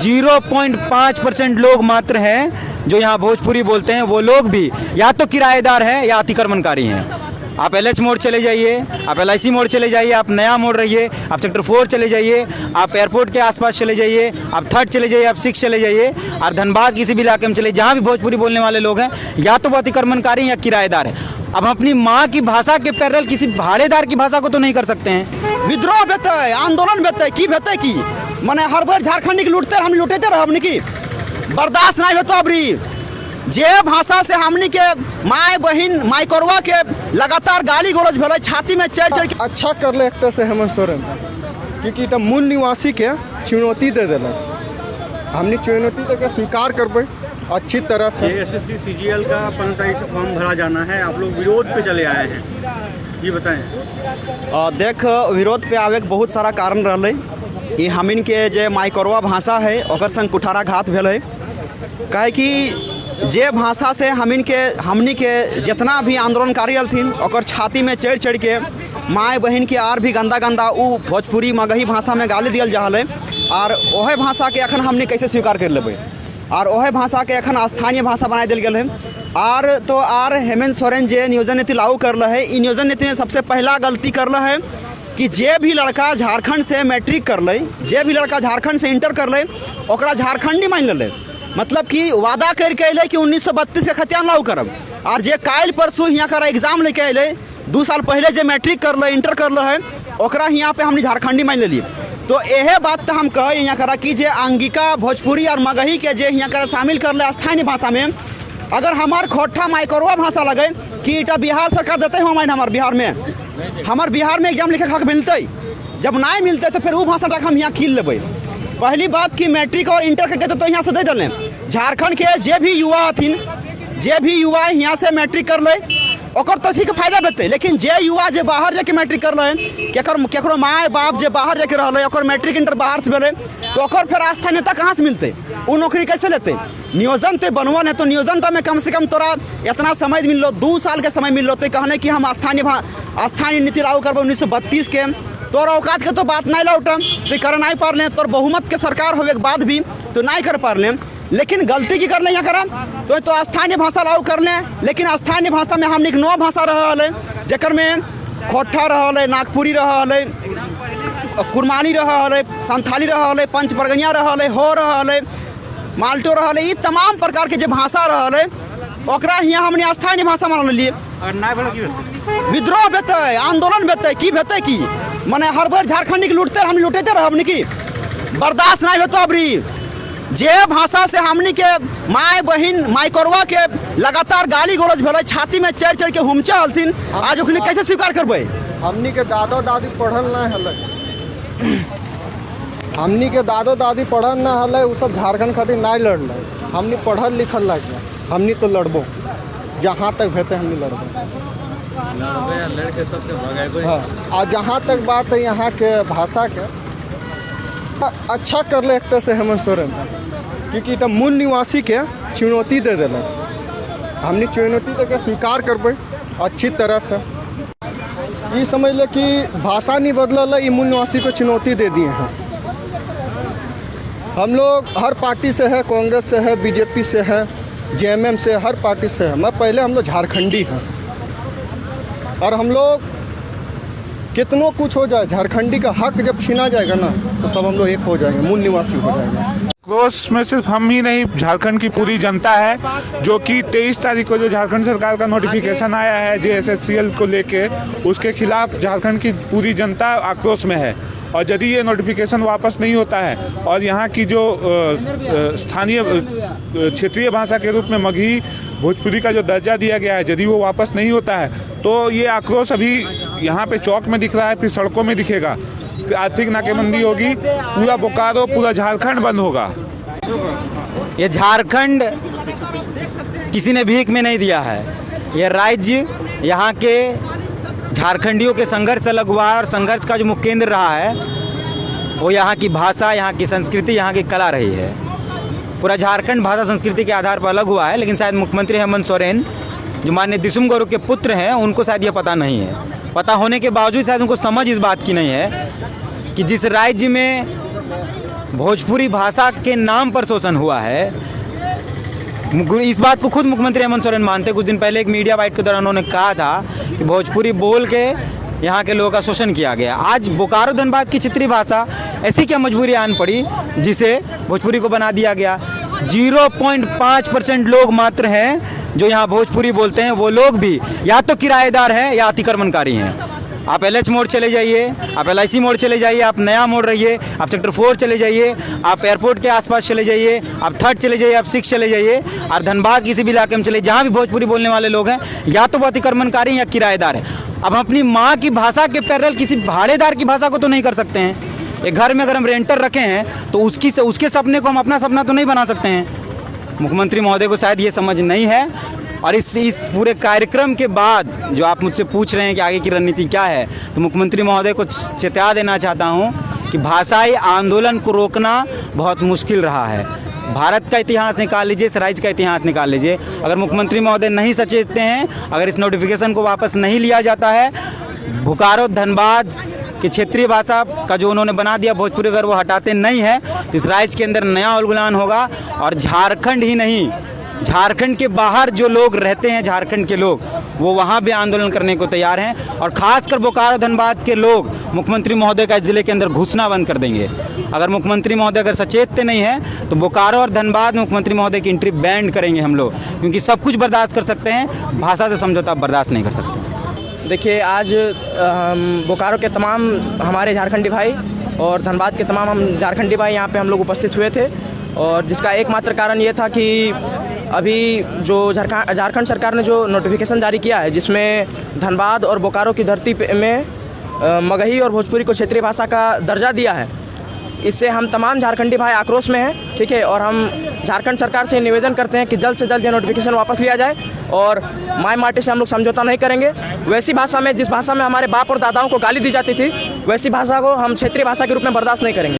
0.5% लोग मात्र हैं जो यहाँ भोजपुरी बोलते हैं। वो लोग भी या तो किराएदार हैं या अतिक्रमणकारी हैं। आप LH मोड़ चले जाइए, आप LIC मोड़ चले जाइए, आप नया मोड़ रहिए, आप सेक्टर 4 चले जाइए, आप एयरपोर्ट के आसपास चले जाइए, आप 3rd चले जाइए, आप 6 चले जाइए, और धनबाद किसी भी इलाके में चले, जहाँ भी भोजपुरी बोलने वाले लोग हैं या तो वो अतिक्रमणकारी या किराएदार है। अब हम अपनी माँ की भाषा के पैरेलल किसी भाड़ेदार की भाषा को तो नहीं कर सकते हैं। विद्रोह भेते आंदोलन भेते की मने हर बार झारखंडी के लूटते हम लूटेते रह हमनी की बर्दाश्त नहीं भेतो। अबरी जे भाषा से हमनी के माय बहन माई करवा के लगातार गाली गलौज भेल, छाती में चढ़ चढ़ के अच्छा कर ले एक तरह से हेमंत सोरेन, क्योंकि तो मूल निवासी के चुनौती दे दिल। हमने चुनौती तक स्वीकार करबे अच्छी तरह से। SSC CGL का 15 फॉर्म भरा जाना है, आप लोग विरोध पे चले आए हैं, ये बताएं। देख विरोध पे आवे के बहुत सारा कारण रहे। ये हमिन के जे माइकरवा भाषा है ओकर संग कुठाराघात भेल है। कहे कि जे भाषा से हमनी के जितना भी आंदोलनकारी हथिन ओकर छाती में चढ़ चढ़ के माय बहन के आर भी गंदा गंदा उ भोजपुरी मगही भाषा में गाली दियल जा है। और ओहे भाषा के अखन हमने कैसे स्वीकार कर लेबै, और ओहे भाषा के अखन स्थानीय भाषा बना दिल गया है। और हेमंत सोरेन जे नियोजन नीति लागू कर रहे है, नियोजन नीति में सबसे पहला गलती कर रहे है कि जे भी लड़का झारखंड से मैट्रिक कर ले, जे भी लड़का झारखंड से इंटर कर ले, ओकरा झारखंडी मान ले। मतलब कि वादा करके अले कि 1932 के खतियान लागू करब, और जे काल परसों यहाँ कर एग्जाम लेके अले 2 साल पहले जे मैट्रिक कर ले इंटर कर ले है ओकरा यहाँ पे हमने झारखंडी मान लेलिए। तो यह बात तो हम कहे यहाँ करा कि जे अंगिका भोजपुरी और मगही के जे यहाँ कर शामिल कर ले स्थानीय भाषा में, अगर हमार खोटा माइकरवा भाषा लगे कि इटा बिहार सरकार देते हैं हमारे बिहार में एग्जाम लिखे खाक मिलते, जब नहीं मिलते तो फिर वो भाषा तक हम यहाँ खील लेबै। पहली बात कि मैट्रिक और इंटर करके तो यहाँ से दे डलें। झारखंड के जे भी युवा हथिन, जे भी युवा यहाँ से मैट्रिक कर ले ओकर तो ठीक फायदा भेटते, लेकिन जे युवा जे बाहर जाके मैट्रिक कर ले, केकरो माय बाप जे बाहर जाके रहे ओकर मैट्रिक इंटर बाहर से भेले, तो ओकर फिर स्थानीयता कहाँ से मिलते, वो नौकरी कैसे लेते। नियोजन तो बनवन है, तो नियोजन में कम से कम तोरा इतना समय मिल लो, 2 साल के समय मिल लो, तो कहने कि हम स्थानीय नीति लागू करबो 1932 के। तोर औकात के तो बात नहीं लौटम, तो कर नहीं पार ले, तोर बहुमत के सरकार होवे के बाद भी तो नहीं कर पार ले। लेकिन गलती की कर ले यहाँ करम तो स्थानीय भाषा लागू कर ले, लेकिन स्थानीय भाषा में हमने 9 भाषा रहा है, जकर में खोट्ठा रहा है, नागपुरी रहा है, कुरमानी रहा है, संथाली रहा है, पंच परगनिया रहा है, हो रहा है, माल्टो रहा है, ये तमाम प्रकार के जो भाषा रहा है ओकरा यहाँ हमने स्थानीय भाषा मान लिए। विद्रोह भेते आंदोलन भेते की मने हर बार झारखंडी के लूटते हम लूटेते रह हमनी की बर्दाश्त नहीं भेतो। अबरी जे भाषा से हमनी के माय बहन माई करवा के लगातार गाली गलौज भेल, छाती में चढ़ चढ़ के हुमचा हलथिन, आज ओखनी कैसे स्वीकार करबै। हमनी के दादा दादी पढ़ल ना हल, हमनी के दादा दादी पढ़ल ना हल, वो सब झारखंड खातिर नहीं लड़ल। हमनी पढ़ल लिखल लगे, हमनी तो लड़बो जहाँ तक भेते हमनी लड़बो। हाँ, और जहाँ तक बात है यहाँ के भाषा के, अच्छा कर ले एक तरह से हेमंत सोरेन, क्योंकि तो मूल निवासी के चुनौती दे दिल। हमने चुनौती तक स्वीकार करबे अच्छी तरह से। ये समझ ले कि भाषा नहीं बदलल, ये मूल निवासी को चुनौती दे दिए हैं। हम लोग हर पार्टी से है, कांग्रेस से है, बीजेपी से है, JMM से, हर पार्टी से है। मैं पहले हम लोग झारखंडी हैं, और हम लोग कितनों कुछ हो जाए, झारखंडी का हक जब छीना जाएगा ना तो सब हम लोग एक हो जाएंगे, मूल निवासी हो जाएंगे। क्रोश में सिर्फ हम ही नहीं, झारखंड की पूरी जनता है, जो कि 23 तारीख को जो झारखंड सरकार का नोटिफिकेशन आया है JSSCL को लेके, उसके खिलाफ झारखंड की पूरी जनता आक्रोश में है। और यदि ये नोटिफिकेशन वापस नहीं होता है और यहाँ की जो स्थानीय क्षेत्रीय भाषा के रूप में मगही भोजपुरी का जो दर्जा दिया गया है, यदि वो वापस नहीं होता है तो ये आक्रोश अभी यहाँ पे चौक में दिख रहा है, फिर सड़कों में दिखेगा, आर्थिक नाकेबंदी होगी, पूरा बोकारो पूरा झारखंड बंद होगा। ये झारखंड किसी ने भीख में नहीं दिया है, ये राज्य यहाँ के झारखंडियों के संघर्ष से अलग हुआ है, और संघर्ष का जो मुख्य केंद्र रहा है वो यहाँ की भाषा, यहाँ की संस्कृति, यहाँ की कला रही है। पूरा झारखंड भाषा संस्कृति के आधार पर अलग हुआ है, लेकिन शायद मुख्यमंत्री हेमंत सोरेन जो माननीय दिसुम गौरव के पुत्र हैं उनको शायद यह पता नहीं है। पता होने के बावजूद शायद उनको समझ इस बात की नहीं है कि जिस राज्य में भोजपुरी भाषा के नाम पर शोषण हुआ है। इस बात को खुद मुख्यमंत्री हेमंत सोरेन मानते। कुछ दिन पहले एक मीडिया बाइट के दौरान उन्होंने कहा था कि भोजपुरी बोल के यहाँ के लोगों का शोषण किया गया। आज बोकारो धनबाद की क्षेत्रीय भाषा ऐसी क्या मजबूरी आन पड़ी जिसे भोजपुरी को बना दिया गया। 0.5% लोग मात्र हैं जो यहाँ भोजपुरी बोलते हैं। वो लोग भी या तो किराएदार हैं या अतिक्रमणकारी हैं। आप LH मोड़ चले जाइए, आप LIC मोड़ चले जाइए, आप नया मोड़ रहिए, आप सेक्टर 4 चले जाइए, आप एयरपोर्ट के आसपास चले जाइए, आप 3rd चले जाइए, आप 6 चले जाइए, और धनबाद किसी भी इलाके में चले, जहाँ भी भोजपुरी बोलने वाले लोग हैं या तो वो अतिक्रमणकारी हैं या किराएदार हैं। अब अपनी माँ की भाषा के पैरेलल किसी भाड़ेदार की भाषा को तो नहीं कर सकते हैं। एक घर में अगर हम रेंटर रखे हैं तो उसके सपने को हम अपना सपना तो नहीं बना सकते हैं। मुख्यमंत्री महोदय को शायद ये समझ नहीं है। और इस पूरे कार्यक्रम के बाद जो आप मुझसे पूछ रहे हैं कि आगे की रणनीति क्या है, तो मुख्यमंत्री महोदय को चेता देना चाहता हूँ कि भाषाई आंदोलन को रोकना बहुत मुश्किल रहा है। भारत का इतिहास निकाल लीजिए, इस राज्य का इतिहास निकाल लीजिए। अगर मुख्यमंत्री महोदय नहीं सचेतते हैं, अगर इस नोटिफिकेशन को वापस नहीं लिया जाता है, बोकारो धनबाद की क्षेत्रीय भाषा का जो उन्होंने बना दिया भोजपुरी, अगर वो हटाते नहीं है तो इस राज्य के अंदर नया उलगुलान होगा। और झारखंड ही नहीं, झारखंड के बाहर जो लोग रहते हैं, झारखंड के लोग, वो वहाँ भी आंदोलन करने को तैयार हैं। और ख़ासकर बोकारो धनबाद के लोग मुख्यमंत्री महोदय का ज़िले के अंदर घुसना बंद कर देंगे। अगर मुख्यमंत्री महोदय अगर सचेतते नहीं हैं तो बोकारो और धनबाद में मुख्यमंत्री महोदय की एंट्री बैंड करेंगे हम लोग, क्योंकि सब कुछ बर्दाश्त कर सकते हैं, भाषा से समझौता बर्दाश्त नहीं कर सकते। देखिए, आज बोकारो के तमाम हमारे झारखंडी भाई और धनबाद के तमाम हम झारखंडी भाई यहाँ पे हम लोग उपस्थित हुए थे, और जिसका एकमात्र कारण ये था कि अभी जो झारखंड सरकार ने जो नोटिफिकेशन जारी किया है, जिसमें धनबाद और बोकारो की धरती में मगही और भोजपुरी को क्षेत्रीय भाषा का दर्जा दिया है, इससे हम तमाम झारखंडी भाई आक्रोश में हैं। ठीक है, और हम झारखंड सरकार से निवेदन करते हैं कि जल्द से जल्द यह नोटिफिकेशन वापस लिया जाए और माय माटी से हम लोग समझौता नहीं करेंगे। वैसी भाषा में, जिस भाषा में हमारे बाप और दादाओं को गाली दी जाती थी, वैसी भाषा को हम क्षेत्रीय भाषा के रूप में बर्दाश्त नहीं करेंगे।